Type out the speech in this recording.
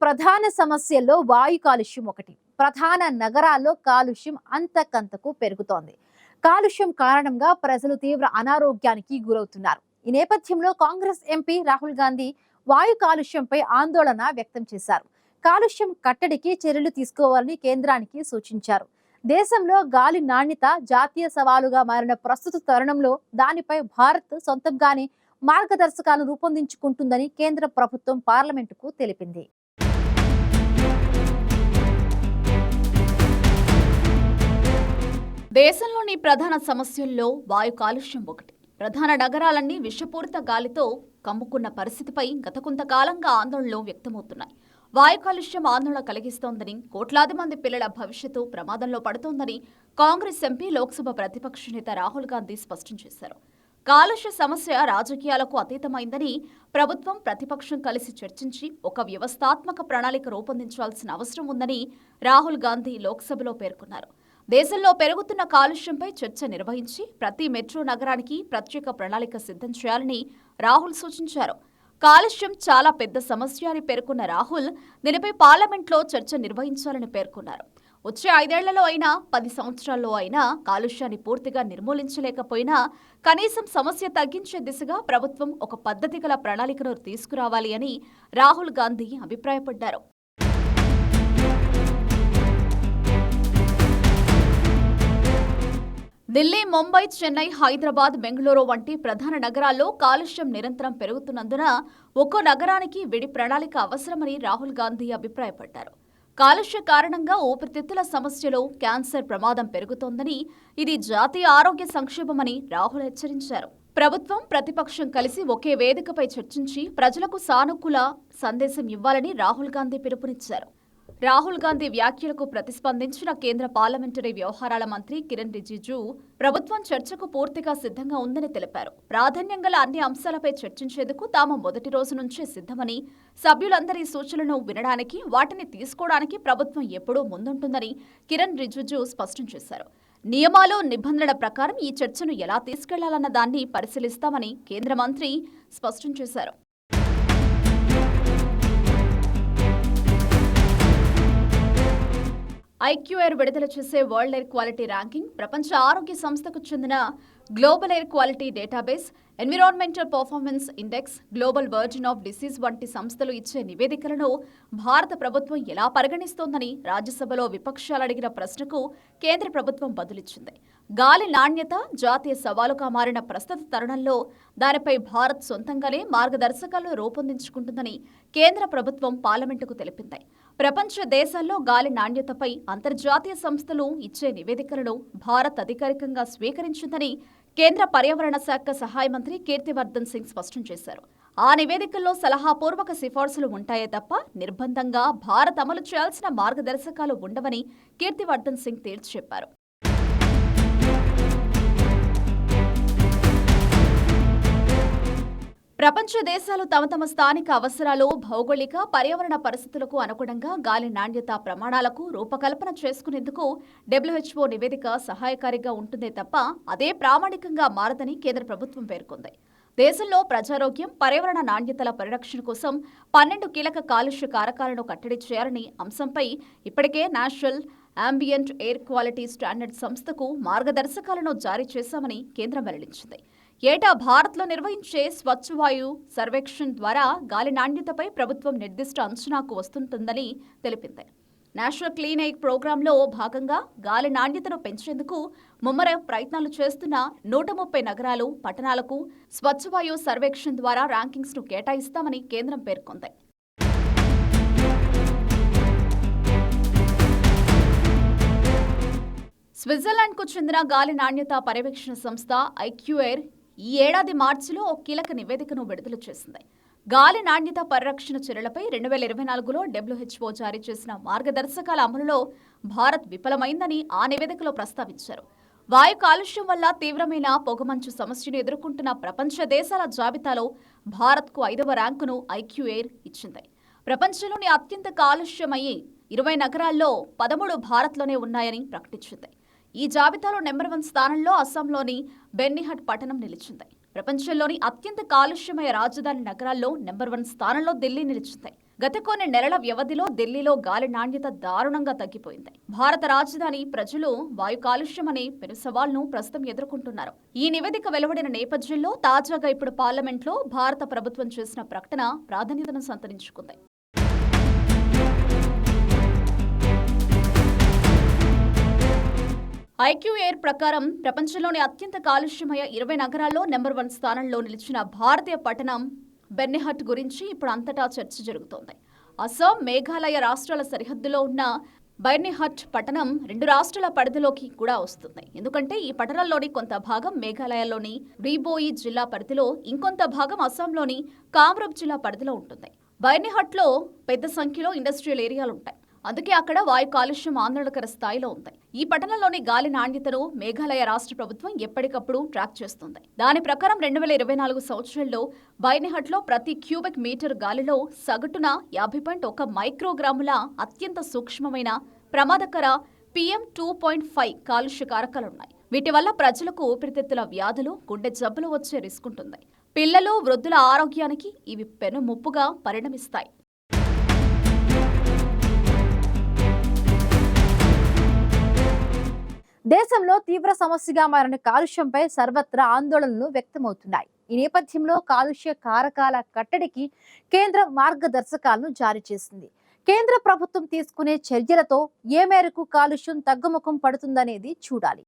ప్రధాన సమస్యల్లో వాయు కాలుష్యం ఒకటి. ప్రధాన నగరాల్లో కాలుష్యం అంతకంతకు పెరుగుతోంది. కాలుష్యం కారణంగా ప్రజలు తీవ్ర అనారోగ్యానికి గురవుతున్నారు. ఈ నేపథ్యంలో కాంగ్రెస్ ఎంపీ రాహుల్ గాంధీ వాయు కాలుష్యంపై ఆందోళన వ్యక్తం చేశారు. కాలుష్యం కట్టడికి చర్యలు తీసుకోవాలని కేంద్రానికి సూచించారు. దేశంలో గాలి నాణ్యత జాతీయ సవాలుగా మారిన ప్రస్తుత తరుణంలో దానిపై భారత్ సొంతంగానే మార్గదర్శకాలు రూపొందించుకుంటుందని కేంద్ర ప్రభుత్వం పార్లమెంటుకు తెలిపింది. దేశంలోని ప్రధాన సమస్యల్లో వాయు కాలుష్యం ఒకటి. ప్రధాన నగరాలన్నీ విషపూరిత గాలితో కమ్ముకున్న పరిస్థితిపై గత కొంతకాలంగా ఆందోళనలు వ్యక్తమవుతున్నాయి. వాయు కాలుష్యం ఆందోళన కలిగిస్తోందని, కోట్లాది మంది పిల్లల భవిష్యత్తు ప్రమాదంలో పడుతోందని కాంగ్రెస్ ఎంపీ లోక్సభ ప్రతిపక్ష నేత రాహుల్ గాంధీ స్పష్టం చేశారు. కాలుష్య సమస్య రాజకీయాలకు అతీతమైందని, ప్రభుత్వం ప్రతిపక్షం కలిసి చర్చించి ఒక వ్యవస్థాత్మక ప్రణాళిక రూపొందించాల్సిన అవసరం ఉందని రాహుల్ గాంధీ లోక్సభలో పేర్కొన్నారు. దేశంలో పెరుగుతున్న కాలుష్యంపై చర్చ నిర్వహించి ప్రతి మెట్రో నగరానికి ప్రత్యేక ప్రణాళిక సిద్ధం చేయాలని రాహుల్ సూచించారు. కాలుష్యం చాలా పెద్ద సమస్య అని పేర్కొన్న రాహుల్ దీనిపై పార్లమెంట్లో చర్చ నిర్వహించాలని పేర్కొన్నారు. వచ్చే 5 ఏళ్లలో అయినా 10 సంవత్సరాల్లో అయినా కాలుష్యాన్ని పూర్తిగా నిర్మూలించలేకపోయినా కనీసం సమస్య తగ్గించే దిశగా ప్రభుత్వం ఒక పద్ధతి గల ప్రణాళికను తీసుకురావాలి అని రాహుల్ గాంధీ అభిప్రాయపడ్డారు. ఢిల్లీ, ముంబై, చెన్నై, హైదరాబాద్, బెంగళూరు వంటి ప్రధాన నగరాల్లో కాలుష్యం నిరంతరం పెరుగుతున్నందున ఒక్కో నగరానికి విడి ప్రణాళిక అవసరమని రాహుల్ గాంధీ అభిప్రాయపడ్డారు. కాలుష్య కారణంగా ఊపిరితిత్తుల సమస్యలు, క్యాన్సర్ ప్రమాదం పెరుగుతోందని, ఇది జాతీయ ఆరోగ్య సంక్షోభమని రాహుల్ హెచ్చరించారు. ప్రభుత్వం, ప్రతిపక్షం కలిసి ఒకే వేదికపై చర్చించి ప్రజలకు సానుకూల సందేశం ఇవ్వాలని రాహుల్ గాంధీ పిలుపునిచ్చారు. రాహుల్ గాంధీ వ్యాఖ్యలకు ప్రతిస్పందించిన కేంద్ర పార్లమెంటరీ వ్యవహారాల మంత్రి కిరణ్ రిజిజు ప్రభుత్వం చర్చకు పూర్తిగా సిద్ధంగా ఉందని తెలిపారు. ప్రాధాన్యం గల అన్ని అంశాలపై చర్చించేందుకు తాము మొదటి రోజు నుంచే సిద్ధమని, సభ్యులందరి సూచనలను వినడానికి, వాటిని తీసుకోవడానికి ప్రభుత్వం ఎప్పుడూ ముందుంటుందని కిరణ్ రిజిజు స్పష్టం చేశారు. నియమాలు, నిబంధనల ప్రకారం ఈ చర్చను ఎలా తీసుకెళ్లాలన్న దాన్ని పరిశీలిస్తామని కేంద్ర మంత్రి స్పష్టం చేశారు. ఐక్యూఎర్ విడుదల చేసే వరల్డ్ ఎయిర్ క్వాలిటీ ర్యాంకింగ్, ప్రపంచ ఆరోగ్య సంస్థకు చెందిన global air quality database, environmental performance index, global version of disease వంటి సంస్థలు ఇచ్చే నివేదికలను భారత ప్రభుత్వం ఎలా పరిగణిస్తోందని రాజ్యసభలో విపక్షాలు అడిగిన ప్రశ్నకు కేంద్ర ప్రభుత్వం బదులిచ్చింది. గాలి నాణ్యత జాతీయ సవాలుగా మారిన ప్రస్తుత తరుణంలో దానిపై భారత్ సొంతంగానే మార్గదర్శకాలు రూపొందించుకుంటుందని కేంద్ర ప్రభుత్వం పార్లమెంటుకు తెలిపింది. ప్రపంచ దేశాల్లో గాలి నాణ్యతపై అంతర్జాతీయ సంస్థలు ఇచ్చే నివేదికలను భారత్ అధికారికంగా స్వీకరించిందని కేంద్ర పర్యావరణ శాఖ సహాయ మంత్రి కీర్తివర్ధన్ సింగ్ స్పష్టం చేశారు. ఆ నివేదికల్లో సలహాపూర్వక సిఫార్సులు ఉంటాయే తప్ప నిర్బంధంగా భారత్ అమలు చేయాల్సిన మార్గదర్శకాలు ఉండవని కీర్తివర్ధన్ సింగ్ తేల్చి చెప్పారు. ప్రపంచ దేశాలు తమ స్థానిక అవసరాలు, భౌగోళిక, పర్యావరణ పరిస్థితులకు అనుగుణంగా గాలి నాణ్యత ప్రమాణాలకు రూపకల్పన చేసుకునేందుకు WHO నివేదిక సహాయకారిగా ఉంటుందే తప్ప అదే ప్రామాణికంగా మారదని కేంద్ర ప్రభుత్వం పేర్కొంది. దేశంలో ప్రజారోగ్యం, పర్యావరణ నాణ్యతల పరిరక్షణ కోసం 12 కీలక కాలుష్య కారకాలను కట్టడి చేయాలని అంశంపై ఇప్పటికే national ambient air quality standard సంస్థకు మార్గదర్శకాలను జారీ చేశామని కేంద్రం వెల్లడించింది. ఏటా భారత్లో నిర్వహించే స్వచ్ఛ వాయు సర్వేక్షణ్ ద్వారా గాలి నాణ్యతపై ప్రభుత్వం నిర్దిష్ట అంచనాకు వస్తుంటుందని తెలిపింది. నేషనల్ క్లీన్ ఎయిర్ ప్రోగ్రాంలో భాగంగా గాలి నాణ్యతను పెంచేందుకు ముమ్మర ప్రయత్నాలు చేస్తున్న 130 నగరాలు, పట్టణాలకు స్వచ్ఛ వాయు సర్వేక్షణ్ ద్వారా ర్యాంకింగ్స్ను కేటాయిస్తామని కేంద్రం పేర్కొంది. స్విట్జర్లాండ్కు చెందిన గాలి నాణ్యత పర్యవేక్షణ సంస్థ ఐక్యూఎర్ ఈ ఏడాది మార్చిలో ఒక కీలక నివేదికను విడుదల చేసింది. గాలి నాణ్యత పరిరక్షణ చర్యలపై 2024లో WHO జారీ చేసిన మార్గదర్శకాల అమలులో భారత్ విఫలమైందని ఆ నివేదికలో ప్రస్తావించారు. వాయు కాలుష్యం వల్ల తీవ్రమైన పొగమంచు సమస్యను ఎదుర్కొంటున్న ప్రపంచ దేశాల జాబితాలో భారత్కు 5వ ర్యాంకును ఐక్యూఎర్ ఇచ్చింది. ప్రపంచంలోని అత్యంత కాలుష్యమయ్యే 20 నగరాల్లో 13 భారత్లోనే ఉన్నాయని ప్రకటించింది. ఈ జాబితాలో నెంబర్ 1 స్థానంలో అస్సాంలోని బెన్నిహట్ పట్టణం నిలిచింది. ప్రపంచంలోని అత్యంత కాలుష్యమయ రాజధాని నగరాల్లో నెంబర్ 1 స్థానంలో ఢిల్లీ నిలిచింది. గత కొన్ని నెలల వ్యవధిలో ఢిల్లీలో గాలి నాణ్యత దారుణంగా తగ్గిపోయింది. భారత రాజధాని ప్రజలు వాయు కాలుష్యం అనే పెను సవాల్ను ప్రస్తుతం ఎదుర్కొంటున్నారు. ఈ నివేదిక వెలువడిన నేపథ్యంలో తాజాగా ఇప్పుడు పార్లమెంట్లో భారత ప్రభుత్వం చేసిన ప్రకటన ప్రాధాన్యతను సంతరించుకుంది. ఐక్యూ ఎయిర్ ప్రకారం ప్రపంచంలోని అత్యంత కాలుష్యమయ 20 నగరాల్లో నెంబర్ 1 స్థానంలో నిలిచిన భారతీయ పట్టణం బెర్నిహట్ గురించి ఇప్పుడు అంతటా చర్చ జరుగుతోంది. అస్సాం, మేఘాలయ రాష్ట్రాల సరిహద్దులో ఉన్న బెర్నిహట్ పట్టణం 2 రాష్ట్రాల పరిధిలోకి కూడా వస్తుంది. ఎందుకంటే ఈ పట్టణంలోని కొంత భాగం మేఘాలయలోని రీబోయి జిల్లా పరిధిలో, ఇంకొంత భాగం అస్సాంలోని కామ్రూప్ జిల్లా పరిధిలో ఉంటుంది. బెర్నిహట్లో పెద్ద సంఖ్యలో ఇండస్ట్రియల్ ఏరియాలుంటాయి. అందుకే అక్కడ వాయు కాలుష్యం ఆందోళనకర స్థాయిలో ఉంది. ఈ పట్టణంలోని గాలి నాణ్యతను మేఘాలయ రాష్ట్ర ప్రభుత్వం ఎప్పటికప్పుడు ట్రాక్ చేస్తుంది. దాని ప్రకారం 2024 సంవత్సరంలో బెర్నిహట్లో ప్రతి క్యూబిక్ మీటర్ గాలిలో సగటున 50.1 మైక్రోగ్రాముల అత్యంత సూక్ష్మమైన ప్రమాదకర PM2.5 కాలుష్య కారకాలున్నాయి. వీటి వల్ల ప్రజలకు ఊపిరితిత్తుల వ్యాధులు, గుండె జబ్బులు వచ్చే రిస్క్ ఉంటుంది. పిల్లలు, వృద్ధుల ఆరోగ్యానికి ఇవి పెను ముప్పుగా పరిణమిస్తాయి. దేశంలో తీవ్ర సమస్యగా మారిన కాలుష్యంపై సర్వత్రా ఆందోళనలు వ్యక్తమవుతున్నాయి. ఈ నేపథ్యంలో కాలుష్య కారకాల కట్టడికి కేంద్రం మార్గదర్శకాలను జారీ చేసింది. కేంద్ర ప్రభుత్వం తీసుకునే చర్యలతో ఏ మేరకు కాలుష్యం తగ్గుముఖం పడుతుందనేది చూడాలి.